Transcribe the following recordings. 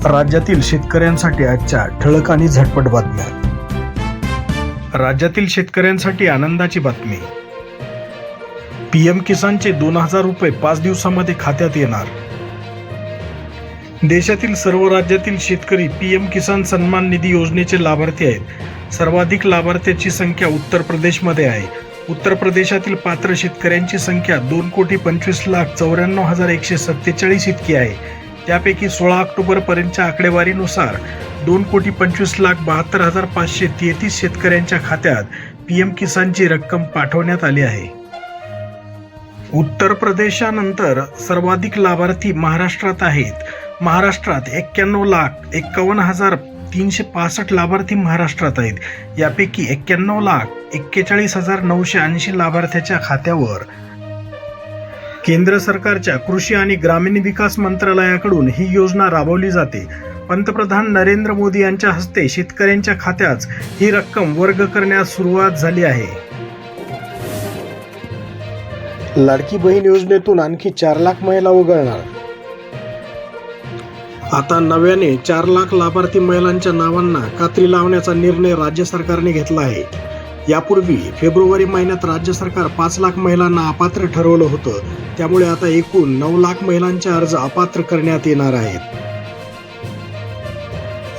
राज्यातील शेतकऱ्यांसाठी आजच्या ठळक आणि झटपट बातम्या. राज्यातील शेतकऱ्यांसाठी आनंदाची बातमी. पीएम किसानचे 2000 रुपये 5 दिवसांमध्ये खात्यात येणार. देशातील सर्व राज्यातील शेतकरी पीएम किसान सन्मान निधी योजनेचे लाभार्थी आहेत. सर्वाधिक लाभार्थ्यांची संख्या उत्तर प्रदेशमध्ये आहे. उत्तर प्रदेशातील पात्र शेतकऱ्यांची संख्या 2,25,94,147 इतकी आहे. त्यापैकी 16 ऑक्टोबर पर्यंतच्या आकडेवारीनुसार 2,25,72,533 शेतकऱ्यांच्या खात्यात पीएम किसानची रक्कम पाठवण्यात आली आहे. उत्तर प्रदेशानंतर सर्वाधिक लाभार्थी महाराष्ट्रात आहेत. महाराष्ट्रात 91,51,365 लाभार्थी महाराष्ट्रात आहेत. यापैकी 91,41,980 लाभार्थ्याच्या खात्यावर केंद्र सरकारच्या कृषी आणि ग्रामीण विकास मंत्रालयाकडून ही योजना राबवली जाते. पंतप्रधान नरेंद्र मोदी यांच्या हस्ते शेतकऱ्यांच्या खात्यात ही रक्कम वर्ग करण्यास सुरुवात झाली आहे. लाडकी बहीण योजनेतून आणखी 4 लाख महिला वगळणार. आता नव्याने 4 लाख लाभार्थी महिलांच्या नावांना कात्री लावण्याचा निर्णय राज्य सरकारने घेतला आहे. यापूर्वी फेब्रुवारी महिन्यात राज्य सरकार 5 लाख महिलांना अपात्र ठरवलं होतं. त्यामुळे आता एकूण 9 लाख महिलांचे अर्ज अपात्र करण्यात येणार आहेत.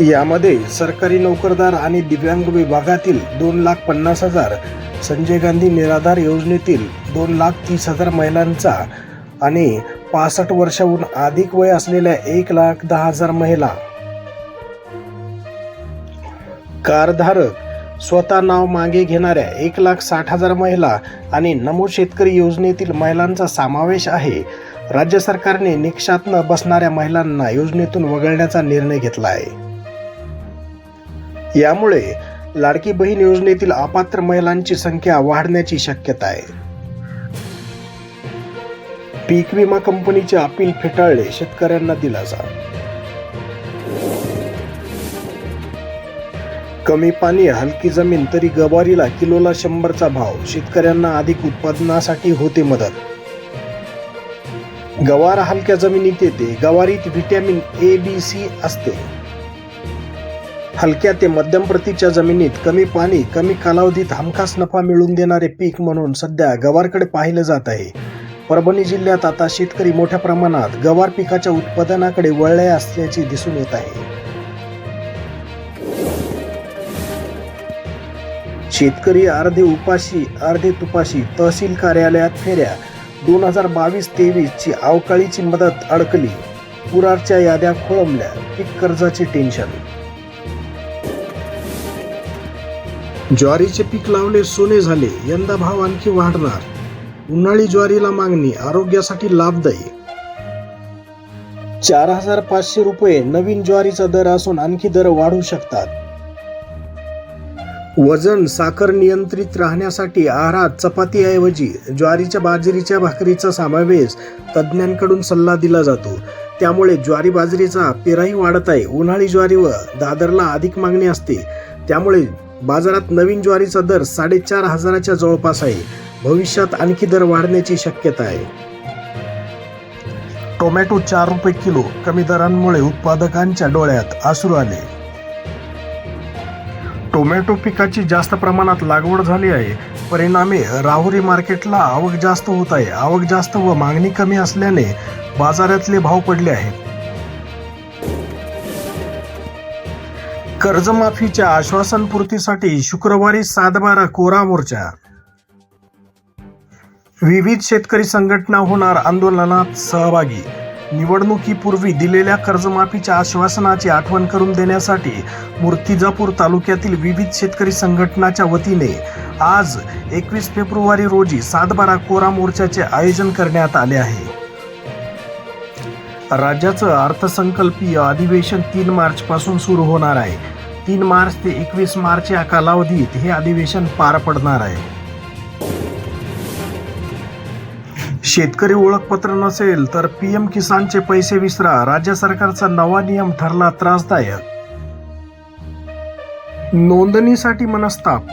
यामध्ये सरकारी नोकरदार आणि दिव्यांग विभागातील 2,50,000, संजय गांधी निराधार योजनेतील 2,30,000 महिलांचा आणि 65 वर्षाहून अधिक वय असलेल्या 1,10,000 महिला, कारधारक, स्वतः नाव मागे घेणाऱ्या 1,60,000 महिला आणि नमो शेतकरी योजनेतील महिलांचा समावेश आहे. राज्य सरकारने निकषात न बसणाऱ्या महिलांना योजनेतून वगळण्याचा निर्णय घेतला आहे. यामुळे लाडकी बहीण योजनेतील अपात्र महिलांची संख्या वाढण्याची शक्यता आहे. पीक विमा कंपनीचे अपील फेटाळले, शेतकऱ्यांना दिलासा. कमी पाणी, हलकी जमीन तरी गवारीला किलोला 100चा भाव. शेतकऱ्यांना अधिक उत्पादनासाठी होते मदत. गवार हलक्या जमिनीत येते. गवारीत व्हिटॅमिन ए, बी, सी असते. हलक्या ते मध्यम प्रतीच्या जमिनीत कमी पाणी, कमी कालावधीत हमखास नफा मिळवून देणारे पीक म्हणून सध्या गवारकडे पाहिलं जात आहे. परभणी जिल्ह्यात आता शेतकरी मोठ्या प्रमाणात गवार पिकाच्या उत्पादनाकडे वळले असल्याचे दिसून येत आहे. शेतकरी अर्धे उपाशी अर्धे तुपाशी. तहसील कार्यालयात फेऱ्या. 2022-23 ची अवकाळीची मदत अडकली. पुराच्या याद्या खोळंबल्या. पीक कर्जाचे टेन्शन. ज्वारीचे पीक लावले, सोने झाले. यंदा भाव आणखी वाढणार. उन्हाळी ज्वारीला मागणी. आरोग्यासाठी लाभदायी. 4,500 रुपये नवीन ज्वारीचा दर असून आणखी दर वाढू शकतात. वजन, साखर नियंत्रित राहण्यासाठी आहारात चपातीऐवजी ज्वारीच्या बाजरीच्या भाकरीचा समावेश तज्ज्ञांकडून सल्ला दिला जातो. त्यामुळे ज्वारी बाजरीचा पेराही वाढत आहे. उन्हाळी ज्वारीवर दादरला अधिक मागणी असते. त्यामुळे बाजारात नवीन ज्वारीचा दर 4,500च्या जवळपास आहे. भविष्यात आणखी दर वाढण्याची शक्यता आहे. टोमॅटो 4 रुपये किलो. कमी दरांमुळे उत्पादकांच्या डोळ्यात अश्रू आले. टोमॅटो पिकाची जास्त प्रमाणात लागवड झाली आहे. परिणामी राहुरी मार्केटला आवक जास्त होत आहे. आवक जास्त व मागणी कमी असल्याने बाजारातले भाव पडले आहेत. कर्जमाफीच्या आश्वासनपूर्तीसाठी शुक्रवारी 7/12 कोरा मोर्चा. विविध शेतकरी संघटना होणार आंदोलनात सहभागी. निवडणुकीपूर्वी दिलेल्या कर्जमाफीच्या आश्वासनाची आठवण करून देण्यासाठी मूर्तिजापूर तालुक्यातील विविध शेतकरी संघटनाच्या वतीने आज 21 फेब्रुवारी रोजी 7/12 कोरा मोर्चाचे आयोजन करण्यात आले आहे. राज्याचं अर्थसंकल्पीय अधिवेशन 3 मार्च पासून सुरू होणार आहे. 3 मार्च ते 21 मार्च या कालावधीत हे अधिवेशन पार पडणार आहे. शेतकरी ओळखपत्र नसेल तर पीएम किसानचे पैसे विसरा. राज्य सरकारचा नवा नियम ठरला त्रासदायक. नोंदणीसाठी मनस्ताप.